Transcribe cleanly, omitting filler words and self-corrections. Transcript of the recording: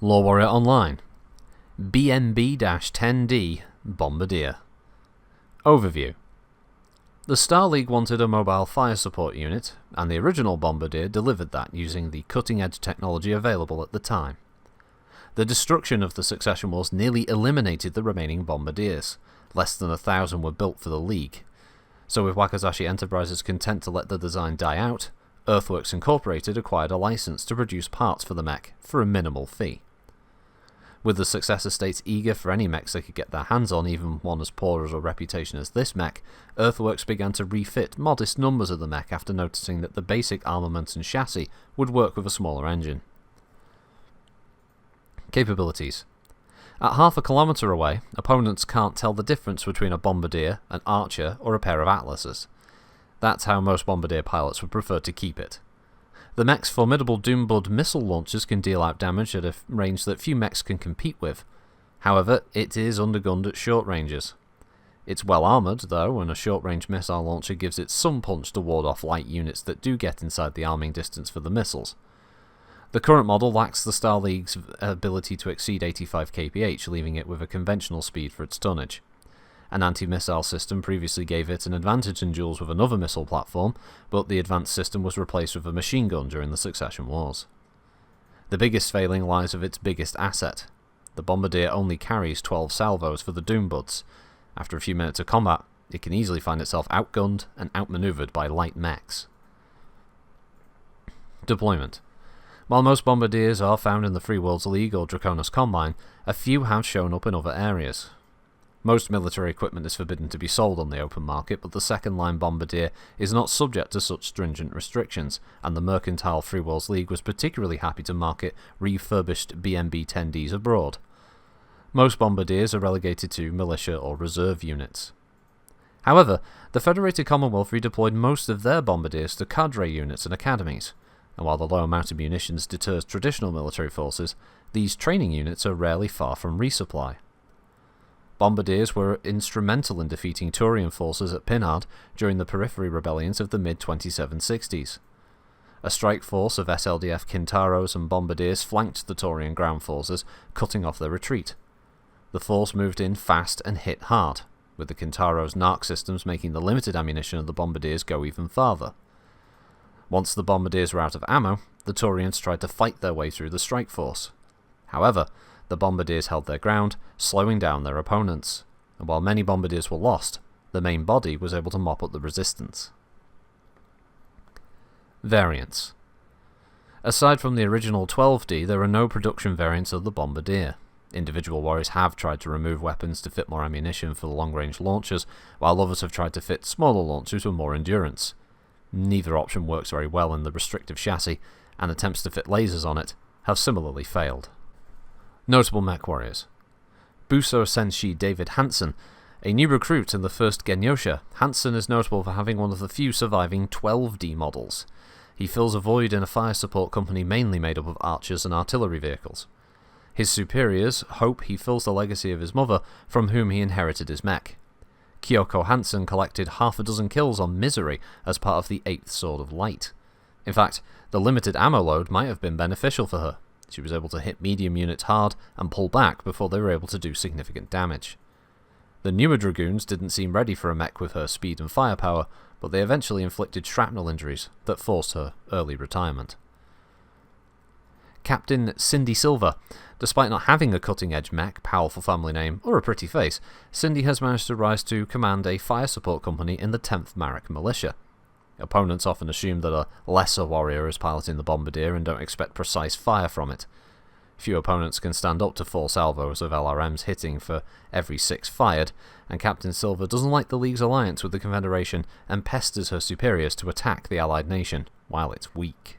LoreWarrior Online, BNB-10D Bombardier. Overview. The Star League wanted a mobile fire support unit, and the original Bombardier delivered that using the cutting-edge technology available at the time. The destruction of the Succession Wars nearly eliminated the remaining Bombardiers. Less than 1,000 were built for the League. So with Wakizashi Enterprises content to let the design die out, Earthworks Incorporated acquired a license to produce parts for the mech for a minimal fee. With the successor states eager for any mechs they could get their hands on, even one as poor as a reputation as this mech, Earthworks began to refit modest numbers of the mech after noticing that the basic armament and chassis would work with a smaller engine. Capabilities. At half a kilometre away, opponents can't tell the difference between a Bombardier, an Archer, or a pair of Atlases. That's how most Bombardier pilots would prefer to keep it. The mech's formidable Doombud missile launchers can deal out damage at a range that few mechs can compete with. However, it is undergunned at short ranges. It's well armoured, though, and a short-range missile launcher gives it some punch to ward off light units that do get inside the arming distance for the missiles. The current model lacks the Star League's ability to exceed 85 kph, leaving it with a conventional speed for its tonnage. An anti-missile system previously gave it an advantage in duels with another missile platform, but the advanced system was replaced with a machine gun during the Succession Wars. The biggest failing lies with its biggest asset. The Bombardier only carries 12 salvos for the Doombuds. After a few minutes of combat, it can easily find itself outgunned and outmaneuvered by light mechs. Deployment. While most Bombardiers are found in the Free Worlds League or Draconis Combine, a few have shown up in other areas. Most military equipment is forbidden to be sold on the open market, but the second-line Bombardier is not subject to such stringent restrictions, and the mercantile Free Worlds League was particularly happy to market refurbished BNB-10Ds abroad. Most Bombardiers are relegated to militia or reserve units. However, the Federated Commonwealth redeployed most of their Bombardiers to cadre units and academies, and while the low amount of munitions deters traditional military forces, these training units are rarely far from resupply. Bombardiers were instrumental in defeating Turian forces at Pinard during the Periphery rebellions of the mid-2760s. A strike force of SLDF Kintaros and Bombardiers flanked the Turian ground forces, cutting off their retreat. The force moved in fast and hit hard, with the Kintaros' narc systems making the limited ammunition of the Bombardiers go even farther. Once the Bombardiers were out of ammo, the Turians tried to fight their way through the strike force. However, the Bombardiers held their ground, slowing down their opponents, and while many Bombardiers were lost, the main body was able to mop up the resistance. Variants. Aside from the original 12D, there are no production variants of the Bombardier. Individual warriors have tried to remove weapons to fit more ammunition for the long-range launchers, while others have tried to fit smaller launchers with more endurance. Neither option works very well in the restrictive chassis, and attempts to fit lasers on it have similarly failed. Notable mech warriors. Buso Senshi David Hansen. A new recruit in the first Genyosha, Hansen is notable for having one of the few surviving 12D models. He fills a void in a fire support company mainly made up of archers and artillery vehicles. His superiors hope he fills the legacy of his mother, from whom he inherited his mech. Kyoko Hansen collected half a dozen kills on Misery as part of the 8th Sword of Light. In fact, the limited ammo load might have been beneficial for her. She was able to hit medium units hard and pull back before they were able to do significant damage. The newer Dragoons didn't seem ready for a mech with her speed and firepower, but they eventually inflicted shrapnel injuries that forced her early retirement. Captain Cindy Silver. Despite not having a cutting-edge mech, powerful family name, or a pretty face, Cindy has managed to rise to command a fire support company in the 10th Marek Militia. Opponents often assume that a lesser warrior is piloting the Bombardier and don't expect precise fire from it. Few opponents can stand up to 4 salvos of LRMs hitting for every 6 fired, and Captain Silver doesn't like the League's alliance with the Confederation and pesters her superiors to attack the allied nation while it's weak.